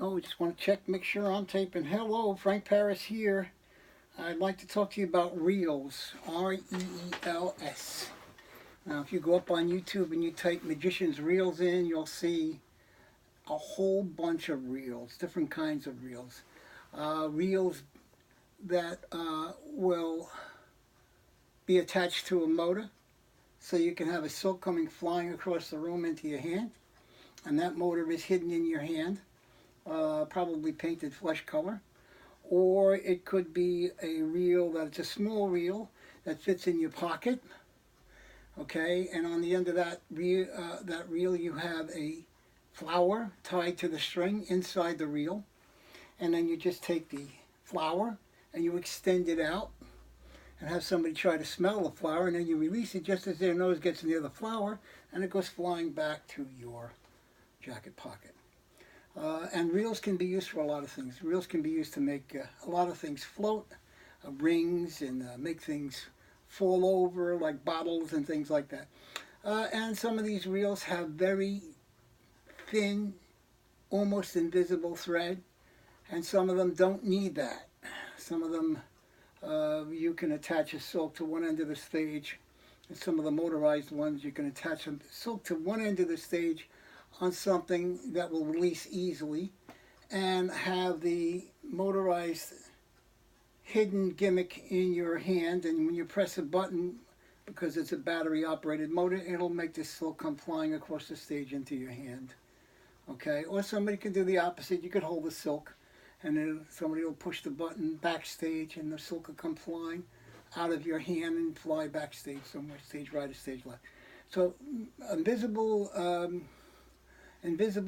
Oh, just want to check, make sure I'm taping. Hello, Frank Paris here. I'd like to talk to you about reels. Reels. Now, if you go up on YouTube and you type magician's reels in, you'll see a whole bunch of reels, different kinds of reels. Reels that will be attached to a motor, so you can have a silk coming flying across the room into your hand, and that motor is hidden in your hand, probably painted flesh color. Or it could be a reel that's a small reel that fits in your pocket. Okay, and on the end of that reel you have a flower tied to the string inside the reel, and then you just take the flower and you extend it out and have somebody try to smell the flower, and then you release it just as their nose gets near the flower, and it goes flying back to your jacket pocket. And reels can be used for a lot of things. Reels can be used to make a lot of things float, rings, and make things fall over like bottles and things like that. And some of these reels have very thin, almost invisible thread, and some of them don't need that. Some of them you can attach a silk to one end of the stage, and some of the motorized ones you can attach a silk to one end of the stage on something that will release easily, and have the motorized hidden gimmick in your hand, and when you press a button, because it's a battery operated motor, it'll make the silk come flying across the stage into your hand. Okay, or somebody can do the opposite. You could hold the silk and then somebody will push the button backstage and the silk will come flying out of your hand and fly backstage somewhere, stage right or stage left. So invisible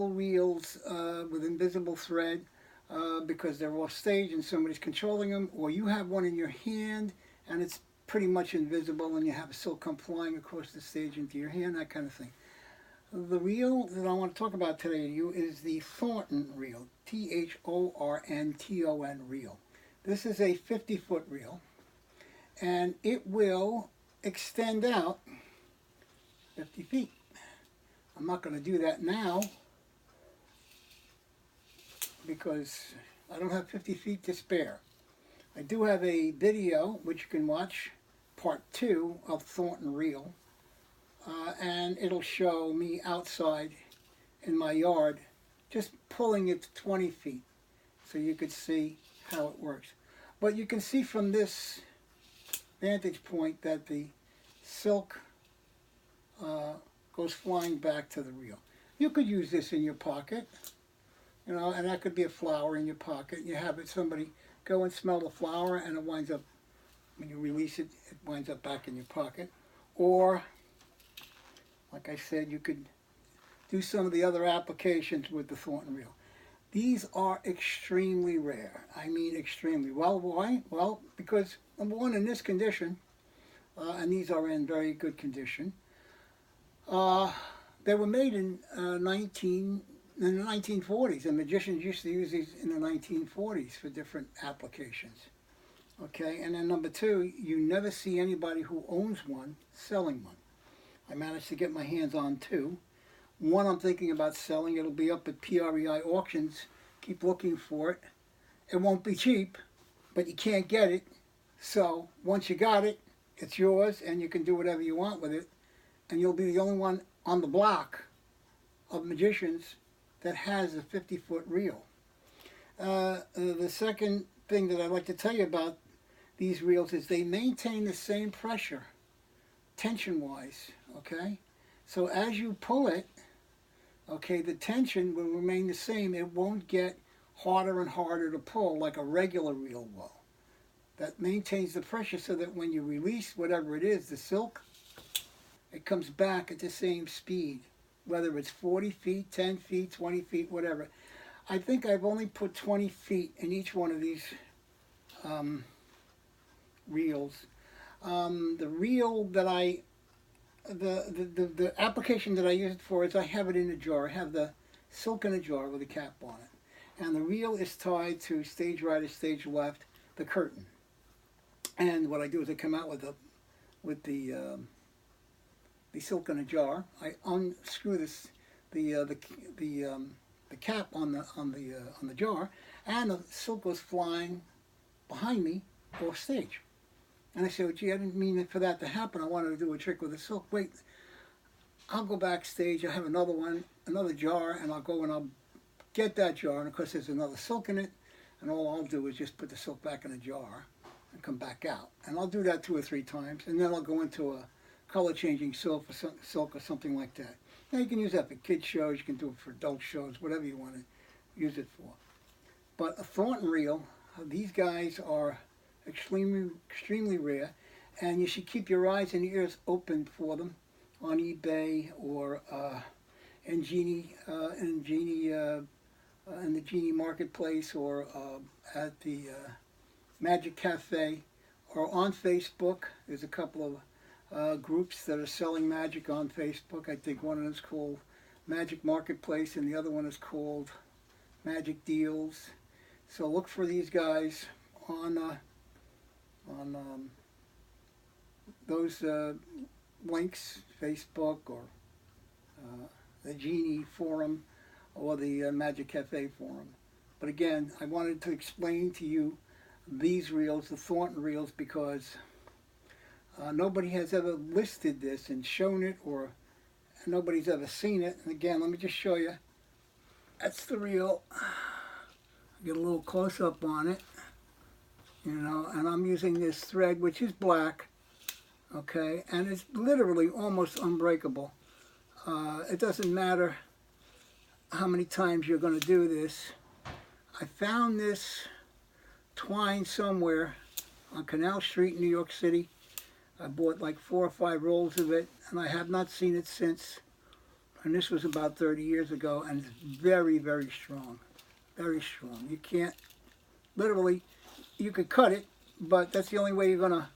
reels with invisible thread, because they're off stage and somebody's controlling them, or you have one in your hand and it's pretty much invisible and you have a silk come flying across the stage into your hand, that kind of thing. The reel that I want to talk about today to you is the Thornton reel, Thornton reel. This is a 50-foot reel, and it will extend out 50 feet. I'm not going to do that now because I don't have 50 feet to spare. I do have a video which you can watch, part 2 of Thornton reel, and it'll show me outside in my yard just pulling it to 20 feet so you could see how it works. But you can see from this vantage point that the silk goes flying back to the reel. You could use this in your pocket, you know, and that could be a flower in your pocket. You have it, somebody go and smell the flower, and it winds up, when you release it, it winds up back in your pocket. Or, like I said, you could do some of the other applications with the Thornton reel. These are extremely rare. I mean extremely. Well, why? Well, because number one, in this condition, and these are in very good condition, they were made in the 1940s, and magicians used to use these in the 1940s for different applications. Okay, and then number two, you never see anybody who owns one selling one. I managed to get my hands on two. One I'm thinking about selling. It'll be up at PREI auctions. Keep looking for it. It won't be cheap, but you can't get it. So once you got it, it's yours, and you can do whatever you want with it. And you'll be the only one on the block of magicians that has a 50-foot reel. The second thing that I'd like to tell you about these reels is they maintain the same pressure, tension-wise, okay? So as you pull it, okay, the tension will remain the same. It won't get harder and harder to pull like a regular reel will. That maintains the pressure so that when you release whatever it is, the silk, it comes back at the same speed, whether it's 40 feet, 10 feet, 20 feet, whatever. I think I've only put 20 feet in each one of these reels. The reel that the application that I use it for is I have it in a jar. I have the silk in a jar with a cap on it. And the reel is tied to stage right or stage left, the curtain. And what I do is I come out with the silk in a jar. I unscrew the the cap on the jar, and the silk goes flying behind me off stage. And I said, well, gee, I didn't mean for that to happen. I wanted to do a trick with the silk. Wait, I'll go backstage. I have another one, another jar, and I'll go and I'll get that jar. And of course, there's another silk in it. And all I'll do is just put the silk back in the jar and come back out. And I'll do that 2 or 3 times. And then I'll go into a color changing silk or something like that. Now you can use that for kids shows. You can do it for adult shows, whatever you want to use it for. But a Thornton reel, these guys are extremely rare, and you should keep your eyes and ears open for them on eBay or in the Genie Marketplace, or at the Magic Cafe, or on Facebook. There's a couple of groups that are selling magic on Facebook. I think one of them is called Magic Marketplace, and the other one is called Magic Deals. So look for these guys on those links, Facebook or the Genie forum or the Magic Cafe forum. But again, I wanted to explain to you these reels, the Thornton reels, because nobody has ever listed this and shown it, or nobody's ever seen it. And again, let me just show you. That's the reel. Get a little close up on it, you know, and I'm using this thread, which is black, okay, and it's literally almost unbreakable. It doesn't matter how many times you're going to do this. I found this twine somewhere on Canal Street in New York City. I bought like 4 or 5 rolls of it, and I have not seen it since. And this was about 30 years ago, and it's very, very strong. Very strong. You can't, literally, you could cut it, but that's the only way you're gonna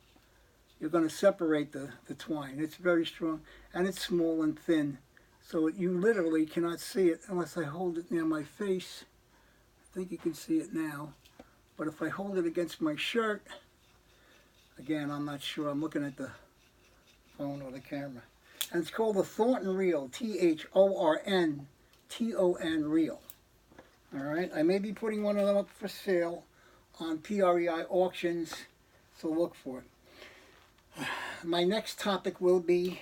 separate the twine. It's very strong, and it's small and thin, so you literally cannot see it unless I hold it near my face. I think you can see it now, but if I hold it against my shirt, again, I'm not sure. I'm looking at the phone or the camera, and it's called the Thornton reel. Thornton reel. All right, I may be putting one of them up for sale on PREI auctions, so look for it. My next topic will be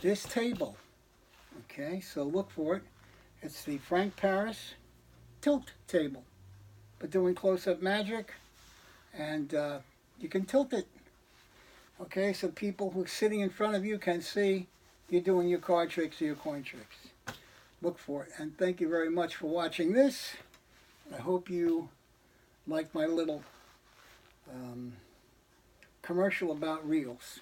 this table. Okay, so look for it. It's the Frank Paris tilt table, but doing close-up magic, and you can tilt it. Okay, so people who are sitting in front of you can see you're doing your card tricks or your coin tricks. Look for it, and thank you very much for watching this. I hope you like my little commercial about reels.